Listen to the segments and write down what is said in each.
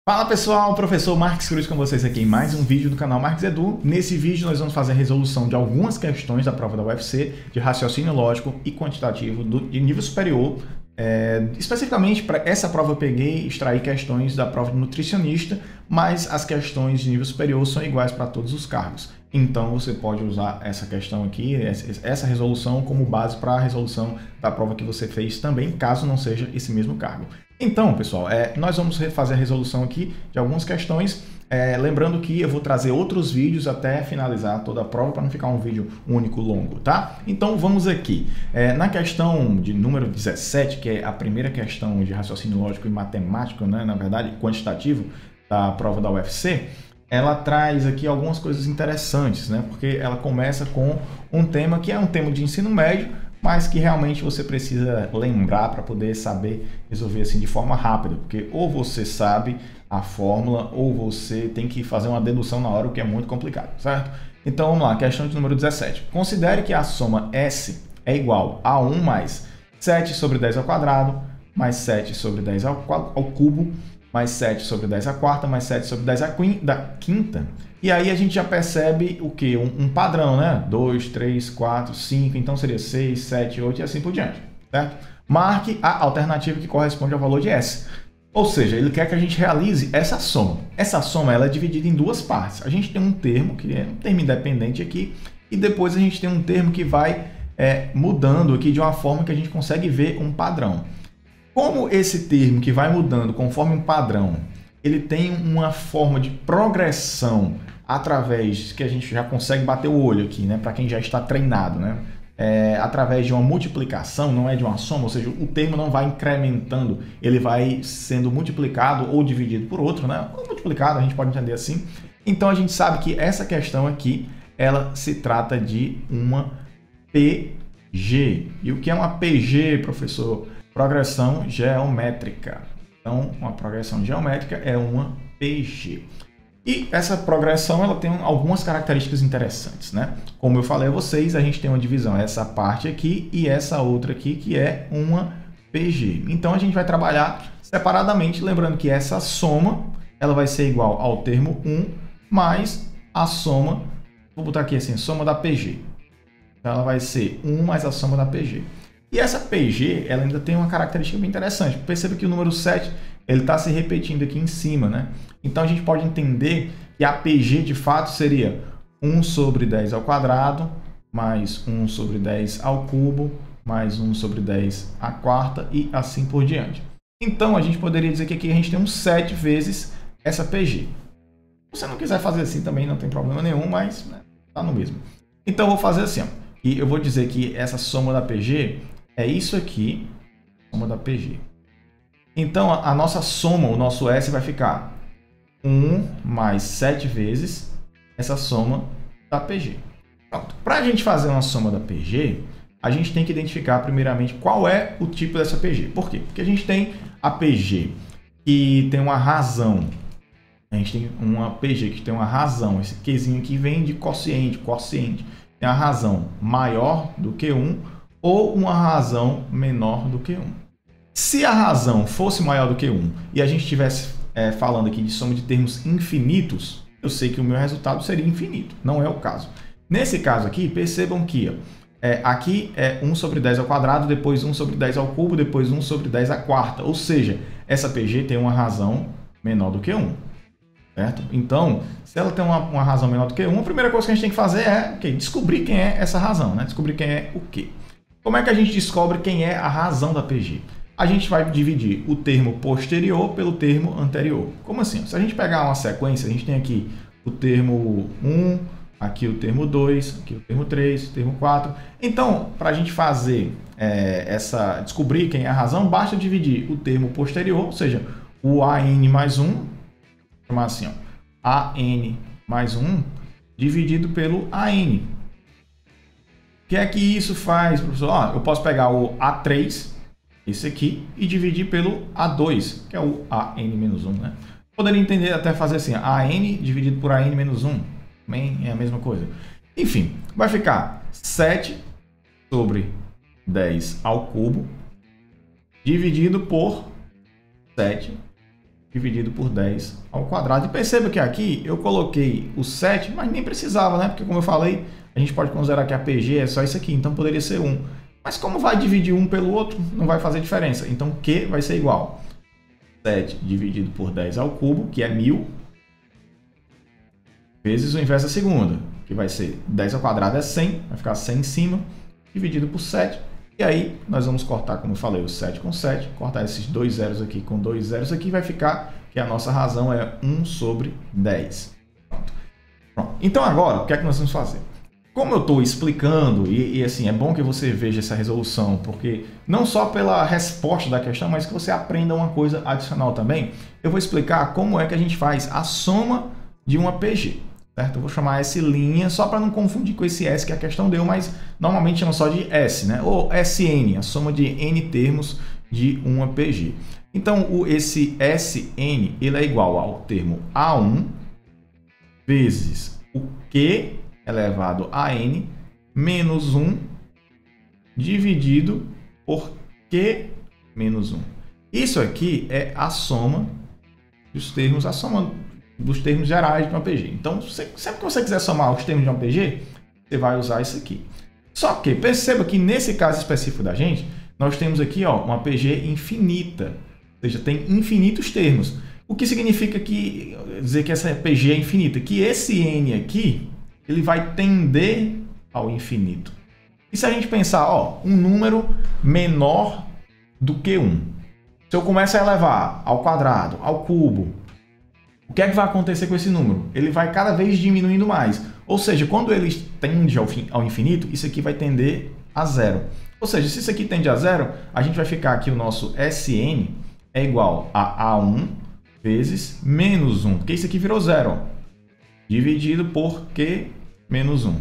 Fala pessoal, professor Marques Cruz com vocês aqui em mais um vídeo do canal Marques Edu. Nesse vídeo nós vamos fazer a resolução de algumas questões da prova da UFC de raciocínio lógico e quantitativo de nível superior. Especificamente para essa prova eu peguei e extraí questões da prova de nutricionista, mas as questões de nível superior são iguais para todos os cargos. Então você pode usar essa questão aqui, essa resolução como base para a resolução da prova que você fez também, caso não seja esse mesmo cargo. Então, pessoal, nós vamos fazer a resolução aqui de algumas questões, lembrando que eu vou trazer outros vídeos até finalizar toda a prova para não ficar um vídeo único longo, tá? Então vamos aqui. Na questão de número 17, que é a primeira questão de raciocínio lógico e matemático, né, na verdade quantitativo, da prova da UFC, ela traz aqui algumas coisas interessantes, né? Porque ela começa com um tema que é um tema de ensino médio, mas que realmente você precisa lembrar para poder saber resolver assim de forma rápida, porque ou você sabe a fórmula ou você tem que fazer uma dedução na hora, o que é muito complicado, certo? Então vamos lá, questão de número 17. Considere que a soma S é igual a 1 mais 7 sobre 10 ao quadrado, mais 7 sobre 10 ao cubo, mais 7 sobre 10 à quarta, mais 7 sobre 10 à quinta. E aí a gente já percebe o que? Um padrão, né? 2, 3, 4, 5, então seria 6, 7, 8 e assim por diante, certo? Marque a alternativa que corresponde ao valor de S. Ou seja, ele quer que a gente realize essa soma. Essa soma ela é dividida em duas partes. A gente tem um termo, que é um termo independente aqui, e depois a gente tem um termo que vai mudando aqui de uma forma que a gente consegue ver um padrão. Como esse termo que vai mudando conforme um padrão, ele tem uma forma de progressão através que a gente já consegue bater o olho aqui, né? Para quem já está treinado, né? Através de uma multiplicação, não é de uma soma, ou seja, o termo não vai incrementando, ele vai sendo multiplicado ou dividido por outro, né? Ou multiplicado, a gente pode entender assim. Então a gente sabe que essa questão aqui, ela se trata de uma PG. E o que é uma PG, professor? Progressão geométrica. Então, uma progressão geométrica é uma PG. E essa progressão ela tem algumas características interessantes, né? Como eu falei a vocês, a gente tem uma divisão, essa parte aqui e essa outra aqui, que é uma PG. Então, a gente vai trabalhar separadamente, lembrando que essa soma ela vai ser igual ao termo 1 mais a soma, vou botar aqui assim, soma da PG. Então, ela vai ser 1 mais a soma da PG. E essa PG, ela ainda tem uma característica bem interessante. Perceba que o número 7, ele está se repetindo aqui em cima, né? Então, a gente pode entender que a PG, de fato, seria 1 sobre 10 ao quadrado, mais 1 sobre 10 ao cubo, mais 1 sobre 10 à quarta e assim por diante. Então, a gente poderia dizer que aqui a gente tem um 7 vezes essa PG. Se você não quiser fazer assim também, não tem problema nenhum, mas tá no mesmo. Então, eu vou fazer assim, ó. E eu vou dizer que essa soma da PG é isso aqui, soma da PG. Então, a nossa soma, o nosso S vai ficar 1 mais 7 vezes essa soma da PG. Pronto. Para a gente fazer uma soma da PG, a gente tem que identificar primeiramente qual é o tipo dessa PG. Por quê? Porque a gente tem a PG que tem uma razão. A gente tem uma PG que tem uma razão. Esse Qzinho aqui vem de quociente. Tem a razão maior do que 1 ou uma razão menor do que 1. Se a razão fosse maior do que 1 e a gente estivesse falando aqui de soma de termos infinitos, eu sei que o meu resultado seria infinito. Não é o caso. Nesse caso aqui, percebam que aqui é 1 sobre 10 ao quadrado, depois 1 sobre 10 ao cubo, depois 1 sobre 10 à quarta. Ou seja, essa PG tem uma razão menor do que 1. Certo? Então, se ela tem uma razão menor do que 1, a primeira coisa que a gente tem que fazer é descobrir quem é essa razão, né? Descobrir quem é o quê. Como é que a gente descobre quem é a razão da PG? A gente vai dividir o termo posterior pelo termo anterior. Como assim? Se a gente pegar uma sequência, a gente tem aqui o termo 1, aqui o termo 2, aqui o termo 3, o termo 4. Então, para a gente fazer descobrir quem é a razão, basta dividir o termo posterior, ou seja, o AN mais 1, vou chamar assim, ó, AN mais 1, dividido pelo AN. O que é que isso faz, professor? Eu posso pegar o A3, esse aqui, e dividir pelo A2, que é o AN-1, né? Poderia entender até fazer assim, AN dividido por AN-1, também é a mesma coisa. Enfim, vai ficar 7 sobre 10 ao cubo, dividido por 7 dividido por 10 ao quadrado. E perceba que aqui eu coloquei o 7, mas nem precisava, né? Porque como eu falei, a gente pode considerar que a PG é só isso aqui, então poderia ser 1. Mas como vai dividir um pelo outro, não vai fazer diferença. Então Q vai ser igual 7 dividido por 10 ao cubo, que é 1000, vezes o inverso da segunda, que vai ser 10 ao quadrado é 100, vai ficar 100 em cima, dividido por 7. E aí nós vamos cortar, como eu falei, o 7 com 7, cortar esses dois zeros aqui com dois zeros aqui, vai ficar que a nossa razão é 1 sobre 10. Pronto. Então agora, o que é que nós vamos fazer? Como eu estou explicando, e assim, é bom que você veja essa resolução, porque não só pela resposta da questão, mas que você aprenda uma coisa adicional também, eu vou explicar como é que a gente faz a soma de uma PG. Certo? Eu vou chamar S' só para não confundir com esse S que a questão deu, mas normalmente chama só de S, né? Ou Sn, a soma de N termos de uma PG. Então, esse Sn ele é igual ao termo A1 vezes o Q elevado a N menos 1 dividido por Q menos 1. Isso aqui é a soma dos termos, dos termos gerais de uma PG. Então, sempre que você quiser somar os termos de uma PG, você vai usar isso aqui. Só que perceba que nesse caso específico da gente, nós temos aqui uma PG infinita, ou seja, tem infinitos termos. O que significa dizer que essa PG é infinita? Que esse N aqui, ele vai tender ao infinito. E se a gente pensar, um número menor do que 1? Se eu começo a elevar ao quadrado, ao cubo, o que é que vai acontecer com esse número? Ele vai cada vez diminuindo mais. Ou seja, quando ele tende ao infinito, isso aqui vai tender a zero. Ou seja, se isso aqui tende a zero, a gente vai ficar aqui, o nosso Sn é igual a A1 vezes menos 1, porque isso aqui virou zero, dividido por Q menos 1.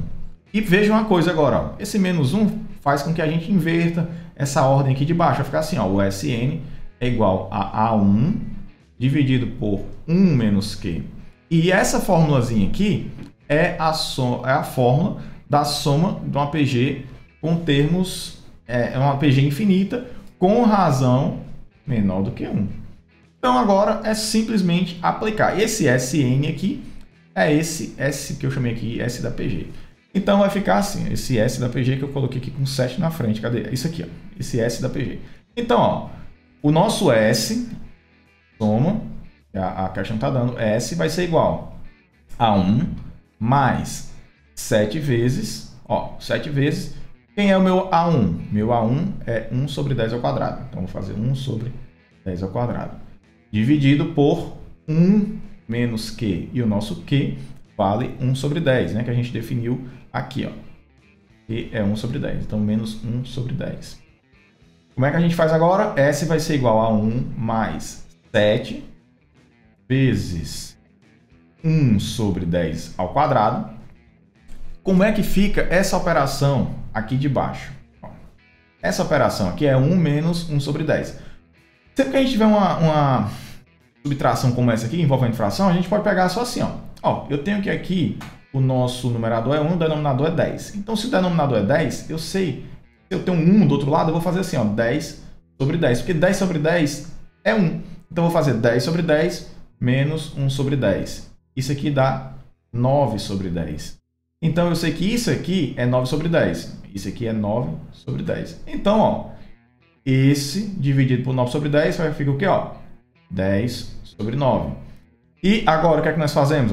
E veja uma coisa agora, esse menos 1 faz com que a gente inverta essa ordem aqui de baixo. Vai ficar assim, o Sn é igual a A1 dividido por 1 menos Q. E essa formulazinha aqui é a fórmula da soma de uma PG com termos, uma PG infinita com razão menor do que 1. Então agora é simplesmente aplicar. Esse Sn aqui é esse S que eu chamei aqui, S da PG. Então vai ficar assim, esse S da PG que eu coloquei aqui com 7 na frente. Cadê? Isso aqui, esse S da PG. Então, o nosso S, soma, a questão está dando, S vai ser igual a 1 mais 7 vezes, 7 vezes, quem é o meu A1? Meu A1 é 1 sobre 10 ao quadrado. Então, vou fazer 1 sobre 10 ao quadrado. Dividido por 1 menos Q. E o nosso Q vale 1 sobre 10, né? Que a gente definiu aqui, que é 1 sobre 10. Então, menos 1 sobre 10. Como é que a gente faz agora? S vai ser igual a 1 mais 7 vezes 1 sobre 10 ao quadrado. Como é que fica essa operação aqui de baixo? Essa operação aqui é 1 menos 1 sobre 10. Sempre que a gente tiver uma subtração como essa aqui, envolvendo fração, a gente pode pegar só assim, eu tenho que aqui o nosso numerador é 1, o denominador é 10. Então, se o denominador é 10, eu sei, se eu tenho um 1 do outro lado, eu vou fazer assim, 10 sobre 10, porque 10 sobre 10 é 1. Então, eu vou fazer 10 sobre 10 menos 1 sobre 10. Isso aqui dá 9 sobre 10. Então, eu sei que isso aqui é 9 sobre 10. Isso aqui é 9 sobre 10. Então, esse dividido por 9 sobre 10 vai ficar o quê? 10 sobre 9. E agora, o que é que nós fazemos?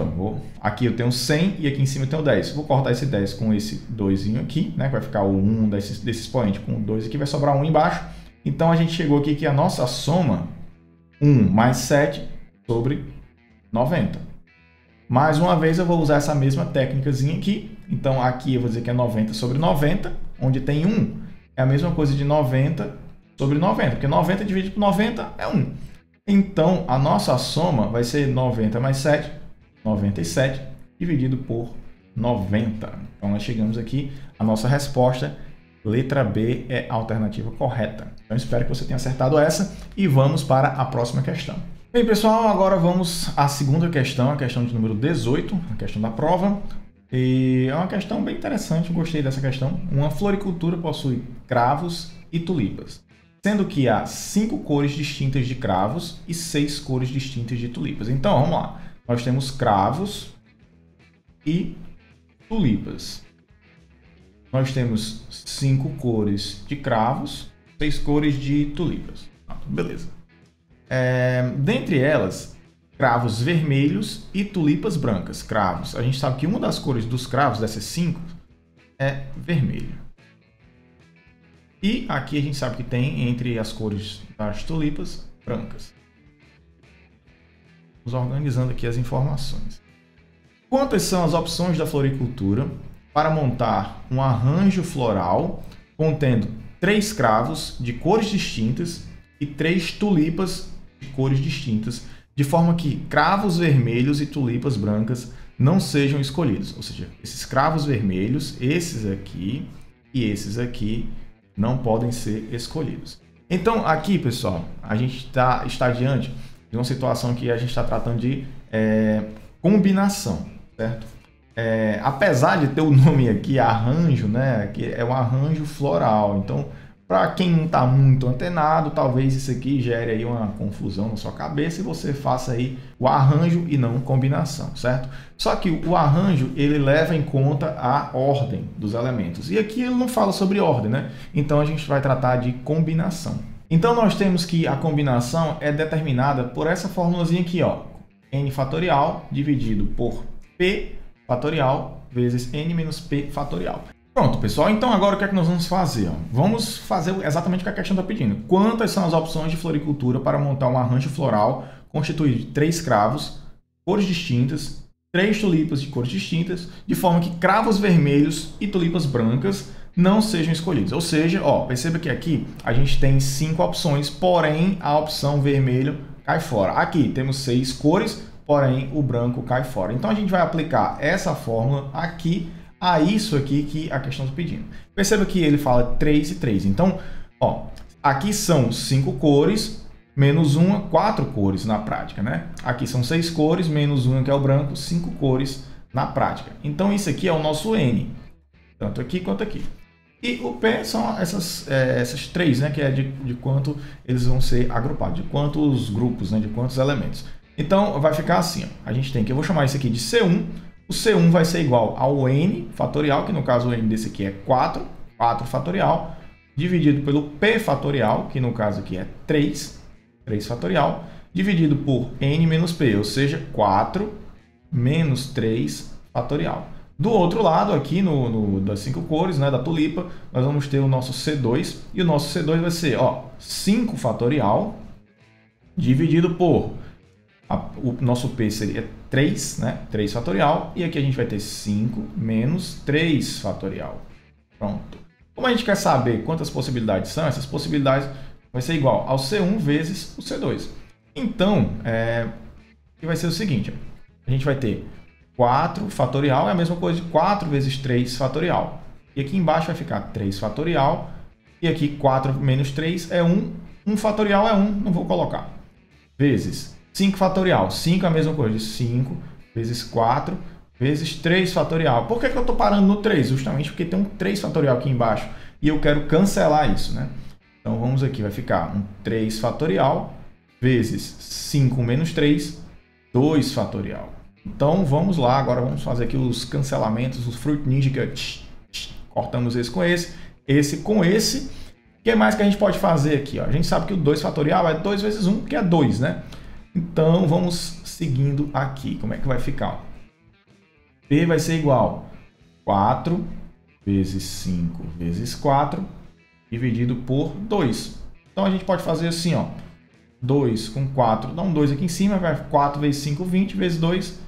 Aqui eu tenho 100 e aqui em cima eu tenho 10. Vou cortar esse 10 com esse 2 aqui, né? Vai ficar o 1 desse expoente com o 2 aqui, vai sobrar 1 embaixo. Então, a gente chegou aqui que a nossa soma, 1 mais 7 sobre 90. Mais uma vez, eu vou usar essa mesma técnicazinha aqui. Então, aqui eu vou dizer que é 90 sobre 90, onde tem 1. É a mesma coisa de 90 sobre 90, porque 90 dividido por 90 é 1. Então, a nossa soma vai ser 90 mais 7, 97, dividido por 90. Então, nós chegamos aqui, a nossa resposta, letra B, é a alternativa correta. Então, espero que você tenha acertado essa e vamos para a próxima questão. Bem, pessoal, agora vamos à segunda questão, a questão de número 18, a questão da prova. E é uma questão bem interessante, eu gostei dessa questão. Uma floricultura possui cravos e tulipas. sendo que há 5 cores distintas de cravos e 6 cores distintas de tulipas. Então, vamos lá. Nós temos cravos e tulipas. Nós temos 5 cores de cravos, 6 cores de tulipas. Beleza. Dentre elas, cravos vermelhos e tulipas brancas. Cravos. A gente sabe que uma das cores dos cravos, dessas 5, é vermelho. E aqui a gente sabe que tem entre as cores das tulipas brancas. Vamos organizando aqui as informações. Quantas são as opções da floricultura para montar um arranjo floral contendo 3 cravos de cores distintas e 3 tulipas de cores distintas, de forma que cravos vermelhos e tulipas brancas não sejam escolhidos? Ou seja, esses cravos vermelhos, esses aqui e esses aqui, não podem ser escolhidos. Então, aqui, pessoal, a gente está diante de uma situação que a gente está tratando de combinação, certo? Apesar de ter o nome aqui, arranjo, né, que é um arranjo floral. Então, para quem não está muito antenado, talvez isso aqui gere aí uma confusão na sua cabeça e você faça aí o arranjo e não combinação, certo? Só que o arranjo, ele leva em conta a ordem dos elementos. E aqui ele não fala sobre ordem, né? Então a gente vai tratar de combinação. Então nós temos que a combinação é determinada por essa formulazinha aqui, ó. N fatorial dividido por P fatorial vezes N menos P fatorial. Pronto, pessoal. Então agora o que é que nós vamos fazer? Vamos fazer exatamente o que a questão está pedindo. Quantas são as opções de floricultura para montar um arranjo floral constituído de 3 cravos, cores distintas, 3 tulipas de cores distintas, de forma que cravos vermelhos e tulipas brancas não sejam escolhidos? Ou seja, perceba que aqui a gente tem 5 opções, porém a opção vermelho cai fora. Aqui temos 6 cores, porém o branco cai fora. Então a gente vai aplicar essa fórmula aqui a isso aqui que a questão está pedindo. Perceba que ele fala 3 e 3. Então, aqui são 5 cores, menos 1, 4 cores na prática, né? Aqui são 6 cores, menos 1 que é o branco, 5 cores na prática. Então, isso aqui é o nosso N, tanto aqui quanto aqui. E o P são essas 3, né? Que é de quanto eles vão ser agrupados, de quantos grupos, né? De quantos elementos. Então, vai ficar assim, ó. A gente tem que, eu vou chamar isso aqui de C1. O C1 vai ser igual ao N fatorial, que no caso o N desse aqui é 4 fatorial, dividido pelo P fatorial, que no caso aqui é 3 fatorial, dividido por N menos P, ou seja, 4 menos 3 fatorial. Do outro lado, aqui das 5 cores, né, da tulipa, nós vamos ter o nosso C2, e o nosso C2 vai ser 5 fatorial, dividido por o nosso P seria 3, né? 3 fatorial. E aqui a gente vai ter 5 menos 3 fatorial. Pronto. Como a gente quer saber quantas possibilidades são, essas possibilidades vai ser igual ao C1 vezes o C2. Então, vai ser o seguinte. A gente vai ter 4 fatorial, é a mesma coisa de 4 vezes 3 fatorial. E aqui embaixo vai ficar 3 fatorial. E aqui 4 menos 3 é 1. 1 fatorial é 1, não vou colocar. Vezes 5 fatorial. 5 é a mesma coisa de 5 vezes 4 vezes 3 fatorial. Por que eu estou parando no 3? Justamente porque tem um 3 fatorial aqui embaixo e eu quero cancelar isso, né? Então vamos aqui, vai ficar um 3 fatorial vezes 5 menos 3, 2 fatorial. Então vamos lá, agora vamos fazer aqui os cancelamentos, os Fruit Ninja, cortamos esse com esse com esse. O que mais que a gente pode fazer aqui? A gente sabe que o 2 fatorial é 2 vezes 1, que é 2, né? Então, vamos seguindo aqui. Como é que vai ficar? P vai ser igual a 4 vezes 5 vezes 4 dividido por 2. Então, a gente pode fazer assim, 2 com 4, dá um 2 aqui em cima, vai 4 vezes 5, 20, vezes 2,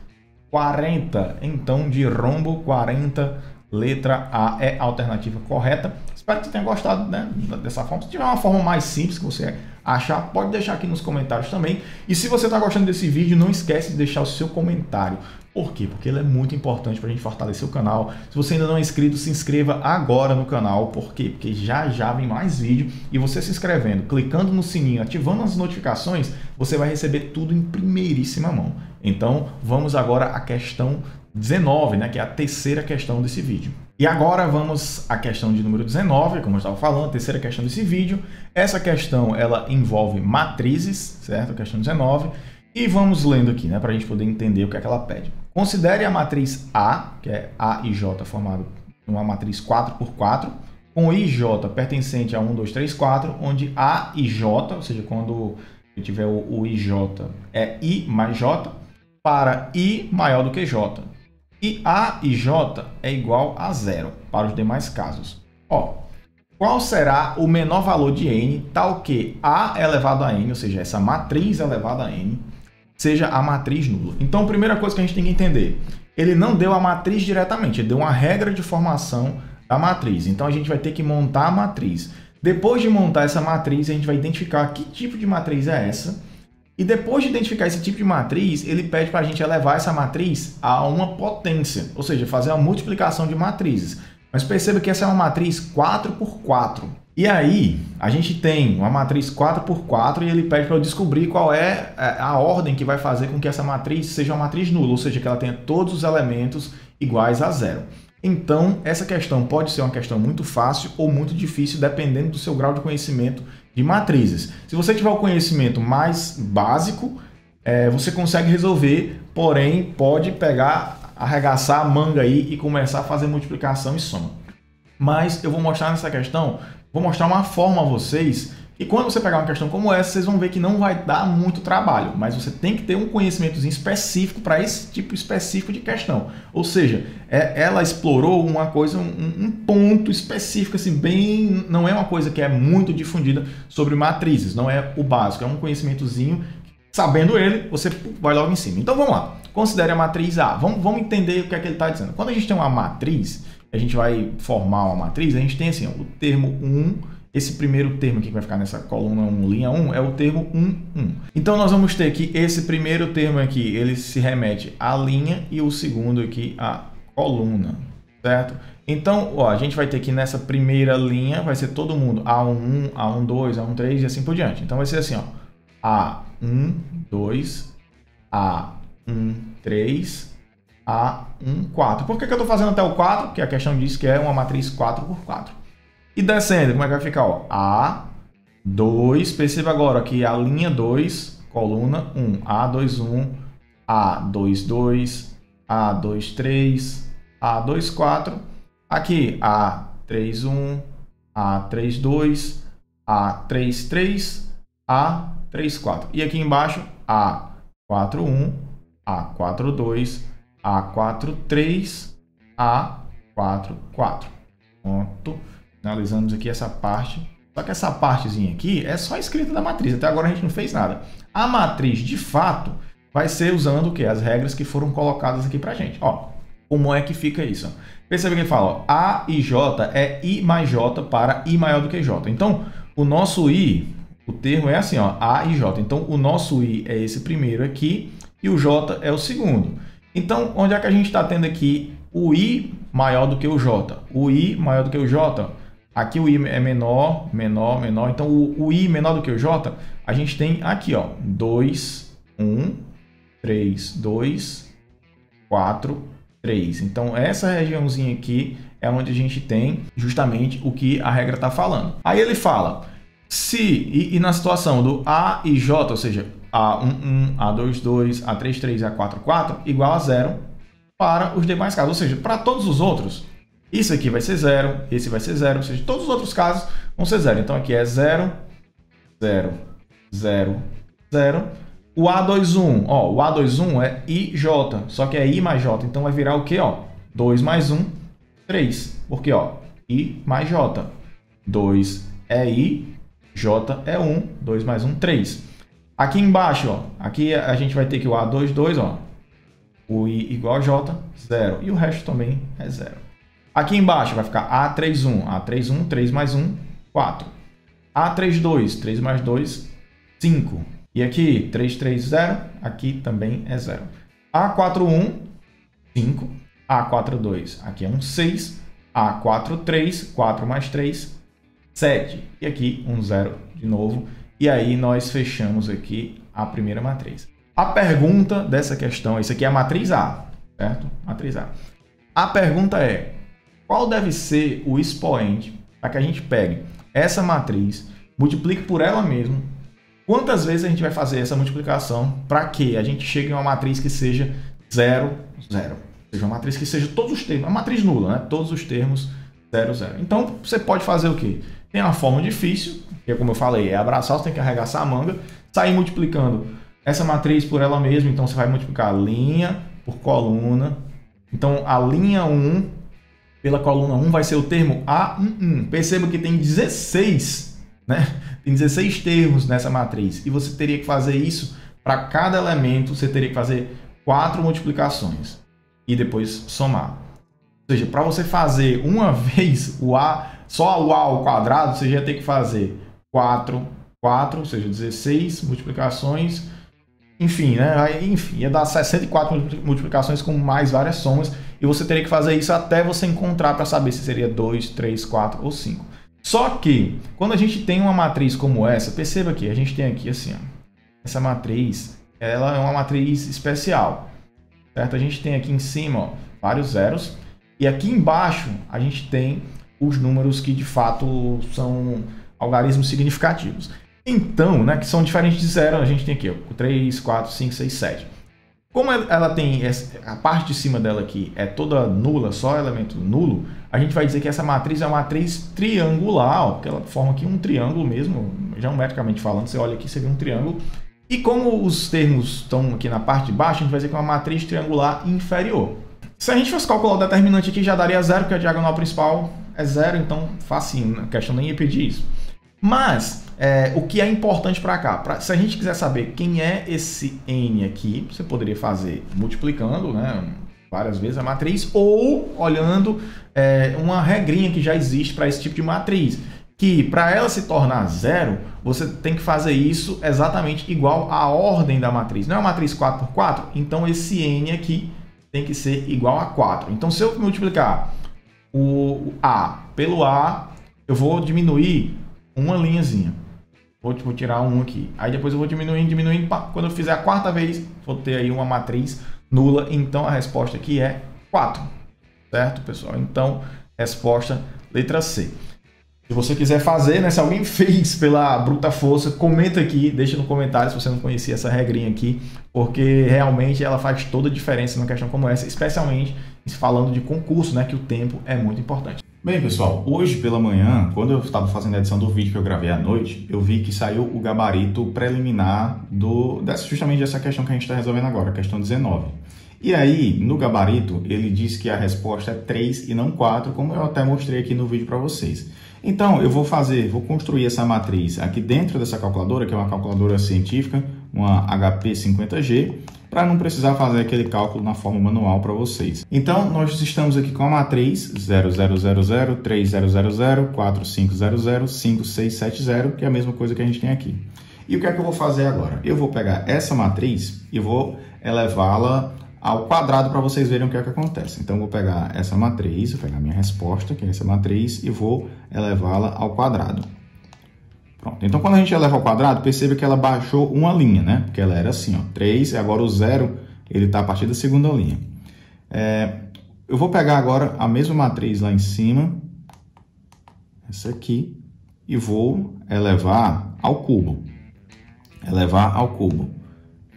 40. Então, de rombo, 40, letra A é a alternativa correta. Espero que você tenha gostado, né, dessa forma. Se tiver uma forma mais simples que você achar, pode deixar aqui nos comentários também. E se você está gostando desse vídeo, não esquece de deixar o seu comentário. Por quê? Porque ele é muito importante para a gente fortalecer o canal. Se você ainda não é inscrito, se inscreva agora no canal. Por quê? Porque já vem mais vídeo. E você se inscrevendo, clicando no sininho, ativando as notificações, você vai receber tudo em primeiríssima mão. Então, vamos agora à questão 19, né, que é a terceira questão desse vídeo. E agora vamos à questão de número 19, como eu estava falando, a terceira questão desse vídeo. Essa questão, ela envolve matrizes, certo? A questão 19. E vamos lendo aqui, né, para a gente poder entender o que é que ela pede. Considere a matriz A, que é A e J formado em uma matriz 4x4, com IJ pertencente a 1, 2, 3, 4, onde A e J, ou seja, quando tiver o IJ é I mais J, para I maior do que J. E A e J é igual a 0 para os demais casos. Ó, qual será o menor valor de n, tal que A elevado a n, ou seja, essa matriz elevada a n, seja a matriz nula? Então, a primeira coisa que a gente tem que entender, ele não deu a matriz diretamente, ele deu uma regra de formação da matriz. Então, a gente vai ter que montar a matriz. Depois de montar essa matriz, a gente vai identificar que tipo de matriz é essa. E depois de identificar esse tipo de matriz, ele pede para a gente elevar essa matriz a uma potência, ou seja, fazer uma multiplicação de matrizes. Mas perceba que essa é uma matriz 4x4. E aí, a gente tem uma matriz 4x4 e ele pede para eu descobrir qual é a ordem que vai fazer com que essa matriz seja uma matriz nula, ou seja, que ela tenha todos os elementos iguais a 0. Então, essa questão pode ser uma questão muito fácil ou muito difícil, dependendo do seu grau de conhecimento de matrizes. Se você tiver o conhecimento mais básico, você consegue resolver, porém pode pegar, arregaçar a manga aí e começar a fazer multiplicação e soma. Mas eu vou mostrar nessa questão, vou mostrar uma forma a vocês, e quando você pegar uma questão como essa, vocês vão ver que não vai dar muito trabalho, mas você tem que ter um conhecimentozinho específico para esse tipo específico de questão. Ou seja, ela explorou uma coisa, um ponto específico, assim, bem, não é uma coisa que é muito difundida sobre matrizes, não é o básico, é um conhecimentozinho, sabendo ele, você vai logo em cima. Então vamos lá, considere a matriz A, vamos entender o que é que ele está dizendo. Quando a gente tem uma matriz, a gente vai formar uma matriz, a gente tem assim, ó, o termo 1, esse primeiro termo aqui que vai ficar nessa coluna 1, linha 1, é o termo 1, 1. Então, nós vamos ter que esse primeiro termo aqui, ele se remete à linha e o segundo aqui à coluna, certo? Então, ó, a gente vai ter que nessa primeira linha, vai ser todo mundo A11, A12, A13 e assim por diante. Então, vai ser assim, ó, A12, A13, A14. Por que eu estou fazendo até o 4? Porque a questão diz que é uma matriz 4x4. E descendo, como é que vai ficar? Ó, A2, perceba agora que a linha 2, coluna 1, A21, A22, A23, A24, aqui A31, A32, A33, A34. E aqui embaixo, A41, A42, A43, A44. Pronto. Finalizamos aqui essa parte. Só que essa partezinha aqui é só escrita da matriz. Até agora a gente não fez nada. A matriz, de fato, vai ser usando o quê? As regras que foram colocadas aqui pra gente. Ó, como é que fica isso? Percebe que ele fala, ó, A e J é I mais J para I maior do que J. Então, o nosso I, o termo é assim, ó, A e J. Então, o nosso I é esse primeiro aqui e o J é o segundo. Então, onde é que a gente está tendo aqui o I maior do que o J? O I maior do que o J... Aqui o I é menor, menor, menor. Então, o I menor do que o J, a gente tem aqui, ó, 2, 1, 3, 2, 4, 3. Então, essa regiãozinha aqui é onde a gente tem justamente o que a regra está falando. Aí ele fala, se, na situação do A e J, ou seja, A11, A22, A33 e A44, igual a 0 para os demais casos. Ou seja, para todos os outros, isso aqui vai ser 0, esse vai ser 0, ou seja, todos os outros casos vão ser 0. Então, aqui é 0, 0, 0, 0. O A21, ó, o A21 é IJ, só que é I mais J. Então, vai virar o quê? Ó? 2 mais 1, 3. Porque, ó, I mais J. 2 é I, J é 1, 2 mais 1, 3. Aqui embaixo, ó, aqui a gente vai ter que o A22, ó, o I igual a J, 0. E o resto também é 0. Aqui embaixo vai ficar A31, A31, 3 mais 1, 4. A32, 3 mais 2, 5. E aqui, 3, 3, 0, aqui também é 0. A41, 5. A42, aqui é um 6. A43, 4 mais 3, 7. E aqui um 0 de novo. E aí nós fechamos aqui a primeira matriz. A pergunta dessa questão, isso aqui é a matriz A, certo? Matriz A. A pergunta é, qual deve ser o expoente para que a gente pegue essa matriz, multiplique por ela mesma. Quantas vezes a gente vai fazer essa multiplicação para que a gente chegue em uma matriz que seja 0, 0. Ou seja, uma matriz que seja todos os termos, uma matriz nula, né? Todos os termos 0, 0. Então, você pode fazer o quê? Tem uma forma difícil, que como eu falei, é abraçar, você tem que arregaçar a manga, sair multiplicando essa matriz por ela mesma. Então, você vai multiplicar linha por coluna. Então, a linha 1 pela coluna 1 vai ser o termo A11. Perceba que tem 16, né? Tem 16 termos nessa matriz. E você teria que fazer isso para cada elemento, você teria que fazer 4 multiplicações e depois somar. Ou seja, para você fazer uma vez o A, só o A ao quadrado, você já tem que fazer 4, ou seja, 16 multiplicações. Enfim, né? Enfim, ia dar 64 multiplicações com mais várias somas. E você teria que fazer isso até você encontrar para saber se seria 2, 3, 4 ou 5. Só que, quando a gente tem uma matriz como essa, perceba que a gente tem aqui assim, ó, essa matriz, ela é uma matriz especial, certo? A gente tem aqui em cima, ó, vários zeros, e aqui embaixo a gente tem os números que de fato são algarismos significativos. Então, né, que são diferentes de zero, a gente tem aqui, ó, 3, 4, 5, 6, 7. Como ela tem a parte de cima dela aqui é toda nula, só elemento nulo, a gente vai dizer que essa matriz é uma matriz triangular, ó, porque ela forma aqui um triângulo mesmo, geometricamente falando. Você olha aqui, você vê um triângulo. E como os termos estão aqui na parte de baixo, a gente vai dizer que é uma matriz triangular inferior. Se a gente fosse calcular o determinante aqui, já daria 0, porque a diagonal principal é 0, então facinho, a questão nem ia pedir isso. Mas, o que é importante para cá? Se a gente quiser saber quem é esse n aqui, você poderia fazer multiplicando, né, várias vezes a matriz, ou olhando uma regrinha que já existe para esse tipo de matriz, que para ela se tornar 0, você tem que fazer isso exatamente igual à ordem da matriz. Não é uma matriz 4 por 4? Então esse n aqui tem que ser igual a 4. Então se eu multiplicar o A pelo A, eu vou diminuir uma linhazinha. Vou tirar um aqui. Aí depois eu vou diminuindo. Quando eu fizer a quarta vez, vou ter aí uma matriz nula. Então a resposta aqui é 4. Certo, pessoal? Então, resposta letra C. Se você quiser fazer, né? Se alguém fez pela bruta força, comenta aqui, deixa no comentário se você não conhecia essa regrinha aqui, porque realmente ela faz toda a diferença numa questão como essa, especialmente falando de concurso, né? Que o tempo é muito importante. Bem, pessoal, hoje pela manhã, quando eu estava fazendo a edição do vídeo que eu gravei à noite, eu vi que saiu o gabarito preliminar justamente dessa questão que a gente está resolvendo agora, a questão 19. E aí, no gabarito, ele diz que a resposta é 3 e não 4, como eu até mostrei aqui no vídeo para vocês. Então, eu vou construir essa matriz aqui dentro dessa calculadora, que é uma calculadora científica, uma HP 50G, para não precisar fazer aquele cálculo na forma manual para vocês. Então, nós estamos aqui com a matriz 0000, 3000, 4500, 5670, que é a mesma coisa que a gente tem aqui. E o que é que eu vou fazer agora? Eu vou pegar essa matriz e vou elevá-la ao quadrado para vocês verem o que é que acontece. Então, eu vou pegar essa matriz, vou pegar a minha resposta, que é essa matriz, e vou elevá-la ao quadrado. Pronto. Então, quando a gente eleva ao quadrado, perceba que ela baixou uma linha, né? Porque ela era assim, ó, 3, e agora o 0, ele está a partir da segunda linha. Eu vou pegar agora a mesma matriz lá em cima, essa aqui, e vou elevar ao cubo. Elevar ao cubo.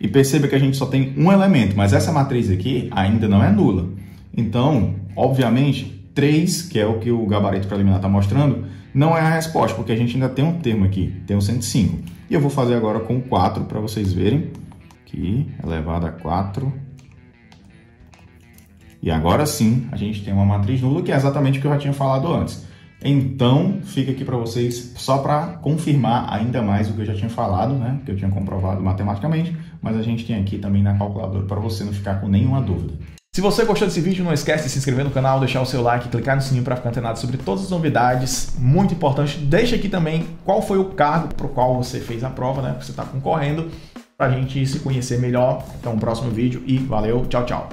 E perceba que a gente só tem um elemento, mas essa matriz aqui ainda não é nula. Então, obviamente, 3, que é o que o gabarito preliminar está mostrando, não é a resposta, porque a gente ainda tem um termo aqui, tem o 105. E eu vou fazer agora com 4 para vocês verem. Aqui, elevado a 4. E agora sim, a gente tem uma matriz nula, que é exatamente o que eu já tinha falado antes. Então, fica aqui para vocês só para confirmar ainda mais o que eu já tinha falado, né? Que eu tinha comprovado matematicamente, mas a gente tem aqui também na calculadora para você não ficar com nenhuma dúvida. Se você gostou desse vídeo, não esquece de se inscrever no canal, deixar o seu like, clicar no sininho para ficar antenado sobre todas as novidades. Muito importante, deixa aqui também qual foi o cargo para o qual você fez a prova, né? Que você está concorrendo, para a gente se conhecer melhor. Então, próximo vídeo e valeu, tchau, tchau!